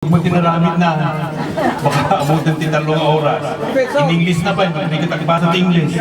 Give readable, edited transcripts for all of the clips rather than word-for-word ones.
Kung mo tinaramid na, baka abutin ti 3 oras. In English na ba? Hindi kita nagbasa sa English.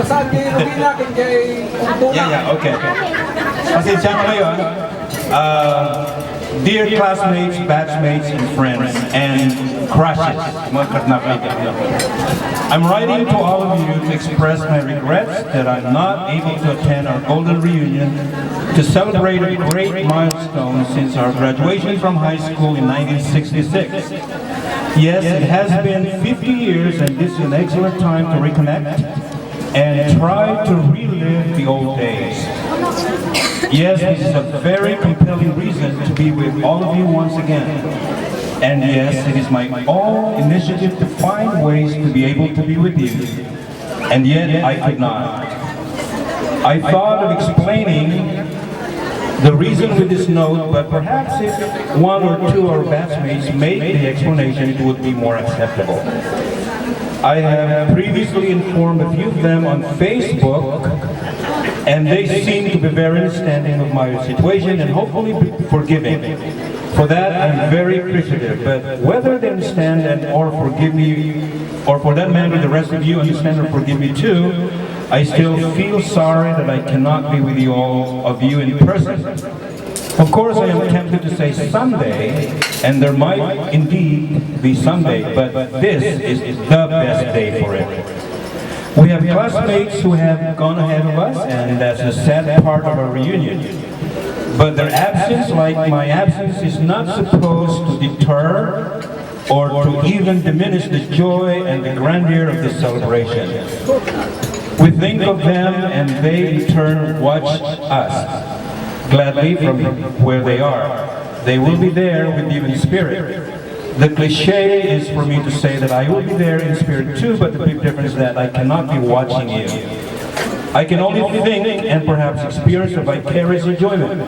Saan kayo nakin kay Yeah, okay. Pasensya na kayo, dear classmates, batchmates, and friends, and crushes. I'm writing to all of you to express my regrets that I'm not able to attend our golden reunion to celebrate a great milestone since our graduation from high school in 1966. Yes, it has been 50 years, and this is an excellent time to reconnect and try to relive the old days. Yes, this is a very compelling reason to be with all of you once again. And yes, it is my own initiative to find ways to be able to be with you. And yet, I could not. I thought of explaining the reason with this note, but perhaps if one or two of our batchmates made the explanation, it would be more acceptable. I have previously informed a few of them on Facebook, and they seem to be very understanding of my situation and hopefully forgiving. For that, I'm very appreciative. But whether they understand and or forgive me, or for that matter, the rest of you understand or forgive me too, I still feel sorry that I cannot be with you all of you in person. Of course, I am tempted to say someday, and there might indeed be someday, but this is the best day for it. We have classmates who have gone ahead of us, and that's a sad part of our reunion. But their absence, like my absence, is not supposed to deter or to even diminish the joy and the grandeur of this celebration. We think of them, and they in turn watch us gladly from where they are. They will be there with you in spirit. The cliche is for me to say that I will be there in spirit too, but the big difference is that I cannot be watching you. I can only think and perhaps experience a vicarious enjoyment.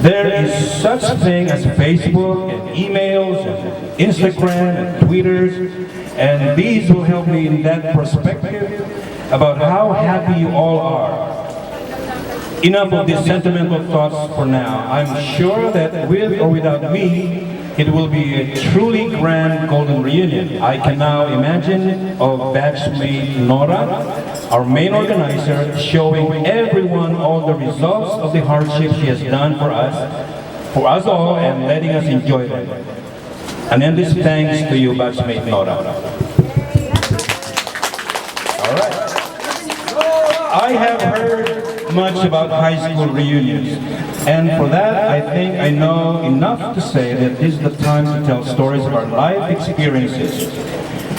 There is such thing as Facebook and emails and Instagram and Twitters, and these will help me in that perspective about how happy you all are. Enough of these sentimental thoughts for now. I'm sure that with or without me, it will be a truly grand golden reunion. I can now imagine of batchmate Nora, our main organizer, showing everyone all the results of the hardship she has done for us all, and letting us enjoy them. An endless thanks to you, batchmate Nora. All right. I have heard much about high school reunions, and for that I think I know enough to say that this is the time to tell stories of our life experiences.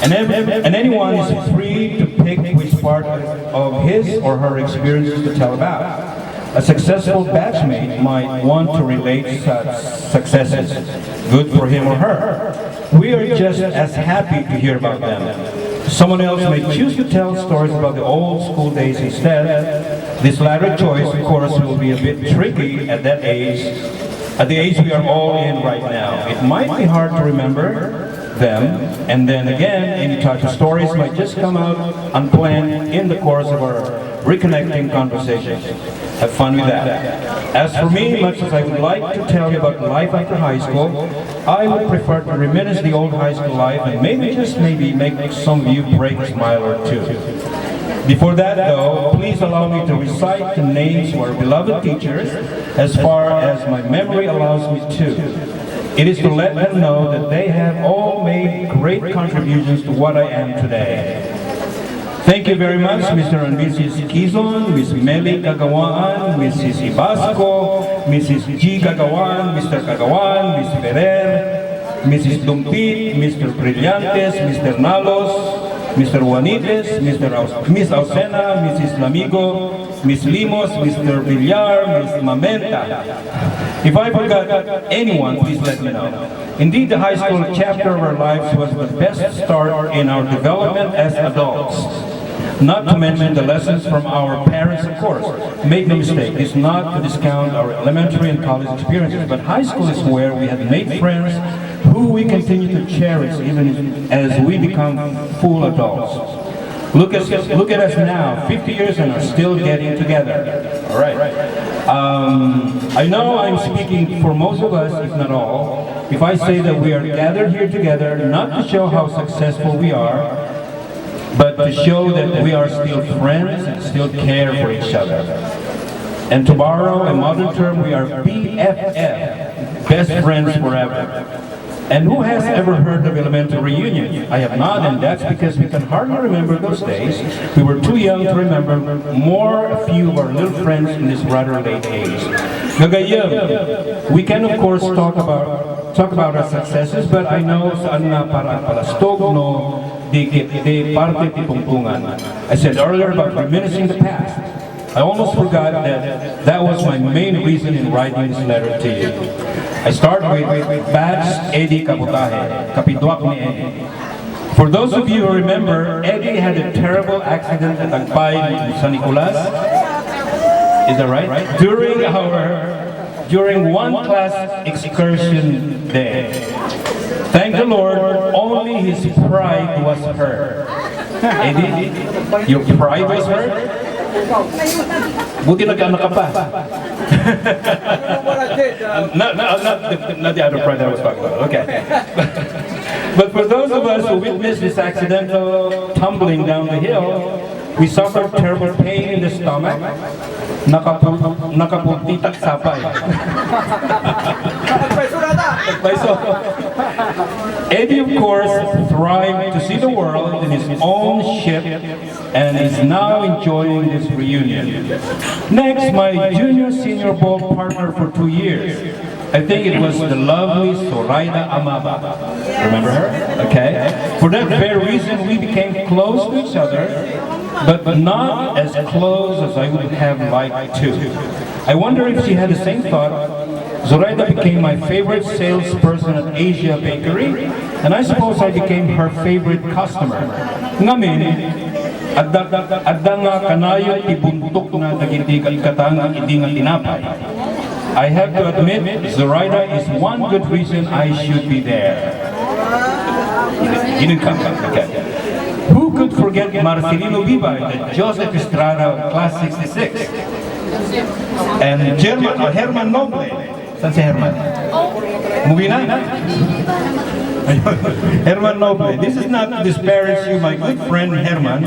And anyone is free to pick which part of his or her experiences to tell about. A successful batchmate might want to relate such successes. Good for him or her. We are just as happy to hear about them. Someone else may choose to tell stories about the old school days instead. This latter choice, of course, will be a bit tricky at that age, at the age we are all in right now. It might be hard to remember them, and then again, any type of stories might just come out unplanned in the course of our reconnecting conversations. Have fun with that. As for me, much as I would like to tell you about life after high school, I would prefer to reminisce the old high school life and maybe, just maybe, make some of you break a smile or two. Before that, though, please allow me to recite the names of our beloved teachers as far as my memory allows me to. It is to let them know that they have all made great contributions to what I am today. Thank you very much, Mr. and Mrs. Quizon, Ms. Meli Cagawaan, Mrs. Ibasco, Mrs. G. Cagawan, Mr. Cagawan, Ms. Ferrer, Mrs. Dumpit, Mr. Brillantes, Mr. Nalos, Mr. Juanites, Miss Ausena, Mrs. Lamigo, Miss Limos, Mr. Villar, Miss Mamenta. If I forgot anyone, please let me know. Indeed, the high school chapter of our lives was the best start in our development as adults. Not to mention the lessons from our parents, of course. Make no mistake, it's not to discount our elementary and college experiences, but high school is where we have made friends who we continue to cherish even as we become full adults. Look at us now, 50 years and are still getting together. All right. I know I'm speaking for most of us, if not all, if I say that we are gathered here together not to show how successful we are, but to show that we are still friends and still care for each other. And to borrow a modern term, we are BFF, best friends forever. And who has ever heard of elementary reunion? I have not, and that's because we can hardly remember those days. We were too young to remember a few of our little friends in this rather late age. Gagayam, we can of course talk about our successes, but I know saan nga para palastog no di parte tipungpungan. I said earlier about reminiscing the past. I almost forgot that was my main reason in writing this letter to you. I start with Batch Eddie CABOTAJE, Kapidwak ni Eddie. For those of you who remember, Eddie had a terrible accident at Agpay in San Nicolas. Is that right? During one class excursion day. Thank the Lord, only his pride was hurt. Eddie, your pride was hurt? Buti nagkaanak ka pa. Not the other pride I was talking about. Okay. But for those of us who witnessed this accidental tumbling down the hill, we suffered terrible pain in the stomach. Nakapultitak sapay. Eddie, of course, thrived to see the world in his own ship and is now enjoying this reunion. Next, my junior-senior ball partner for 2 years. I think it was the lovely Zoraida Amaba. Remember her? Okay. For that very reason, we became close to each other, but not as close as I would have liked to. I wonder if she had the same thought. Zoraida became my favorite salesperson at Asia Bakery, and I suppose I became her favorite customer. Ngamin, adda nga kanayo ibuntok na nagitigal katang idingan tinapay. I have to admit, Zoraida is one good reason I should be there. You didn't come, okay. Who could forget Marcelino Vivay, the Joseph Estrada of Class 66? And Herman Noble. Saan si Herman? Movie na? Herman Noble. This is not to disparage you, my good friend Herman.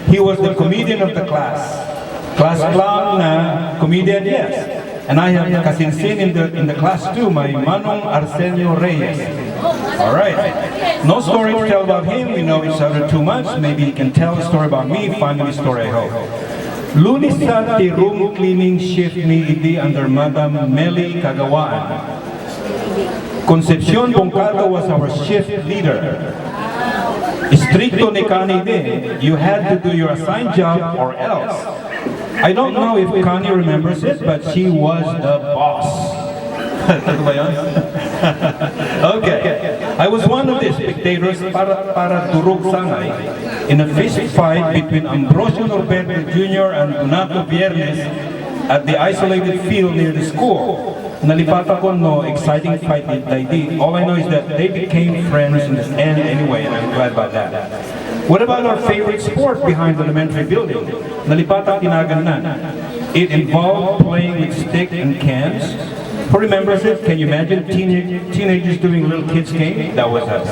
He was the comedian of the class. Class clown na comedian, yes. And I have kasinsin in the class too, my Manong Arsenio Reyes. All right. No story to tell about him. We know each other too much. Maybe he can tell a story about me. Family story, I hope. Lunis sa room cleaning shift ni Idi under Madam Meli Kagawaan. Concepcion Bongkato was our shift leader. Stricto ni Kanide, you had to do your assigned job or else. I don't know if Connie remembers it, but she was the boss. Okay. I was one of the spectators para durog sangay in a fist fight between Ambrosio Norberto Jr. and Donato Viernes at the isolated field near the school. Nalipata ko no exciting fight they did. All I know is that they became friends in the end anyway, and I'm glad about that. What about our favorite sport behind the elementary building? Nalipata Tinagan. It involved playing with stick and cans. Who remembers it? Can you imagine teenagers doing a little kids game? That was us.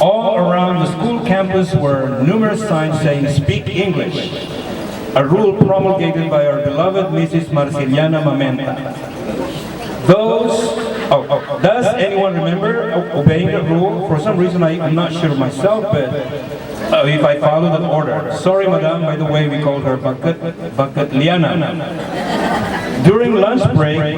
All around the school campus were numerous signs saying "Speak English," a rule promulgated by our beloved Mrs. Marceliana Mamenta. Does anyone remember obeying the rule? For some reason, I'm not sure myself, but if I follow the order. Sorry, madam, by the way, we called her Bakat Liana. During lunch break,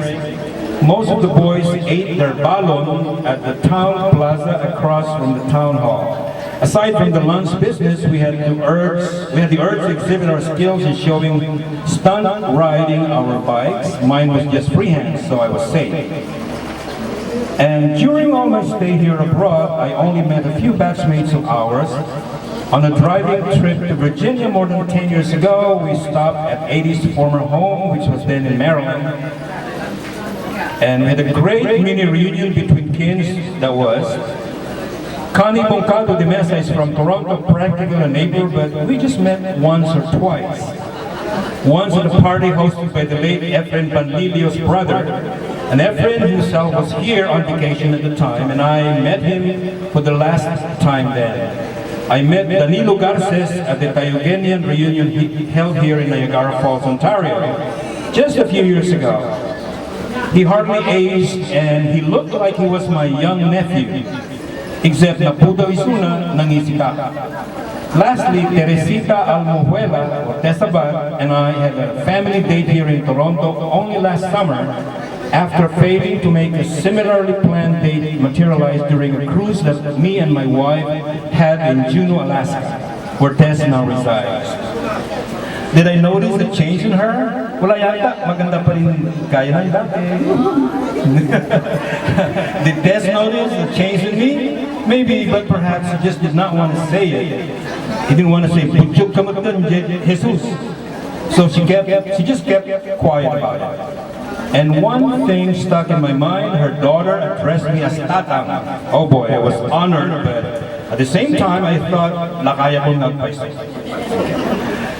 most of the boys ate their balon at the town plaza across from the town hall. Aside from the lunch business, we had the urge to exhibit our skills in showing stunt riding our bikes. Mine was just freehand, so I was safe. And during all my stay here abroad, I only met a few batchmates of ours. On a driving trip to Virginia more than 10 years ago, we stopped at Eddie's former home, which was then in Maryland. And we had a great mini reunion between kins that was. Connie Bongkato de Mesa is from Toronto, practically a neighbor, but we just met once or twice. Once at a party hosted by the late Efren Panlilio's brother, And Efren himself was here on vacation at the time, and I met him for the last time then. I met Danilo Garces at the Tayugenian reunion he held here in Niagara Falls, Ontario, just a few years ago. He hardly aged, and he looked like he was my young nephew, except na puto isuna nangisika. Lastly, Teresita Almojuela, or Tesabad, and I had a family date here in Toronto only last summer, after failing to make a similarly planned date materialize during a cruise that me and my wife had in Juneau, Alaska, where Tess now resides. Did I notice a change in her? Wala yata, maganda pa rin gaya ng dati. Did Tess notice a change in me? Maybe, but perhaps he just did not want to say it. He didn't want to say, "Putyok kamutan, Jesus." So she just kept quiet about it. And one thing stuck in my mind, her daughter addressed me as Tatang. Oh boy, I was honored, but at the same time, I thought, lakaya kong nagpaiso.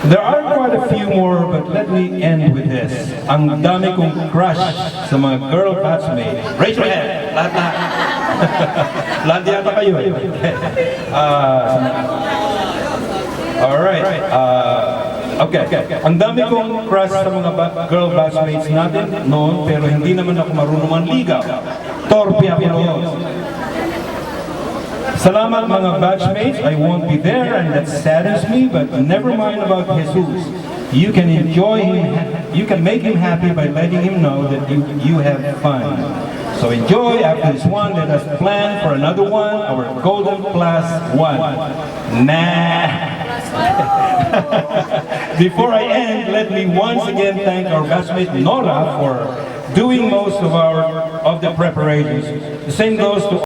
There are quite a few more, but let me end with this. Ang dami kong crush sa mga girl batchmates. Raise your hand! Lahat. Lahat yata kayo eh. Alright. Okay. Ang dami kong crush sa mga girl batchmates natin noon, pero hindi naman ako marunong manligaw. Torpe ako noon. Salamat mga batchmates, I won't be there and that saddens me, but never mind about Jesus. You can enjoy him, you can make him happy by letting him know that you have fun. So enjoy. After this one, let us plan for another one, our golden plus one. Nah. Before I end, let me once again thank our batchmate Nora for doing most of the preparations. The same goes to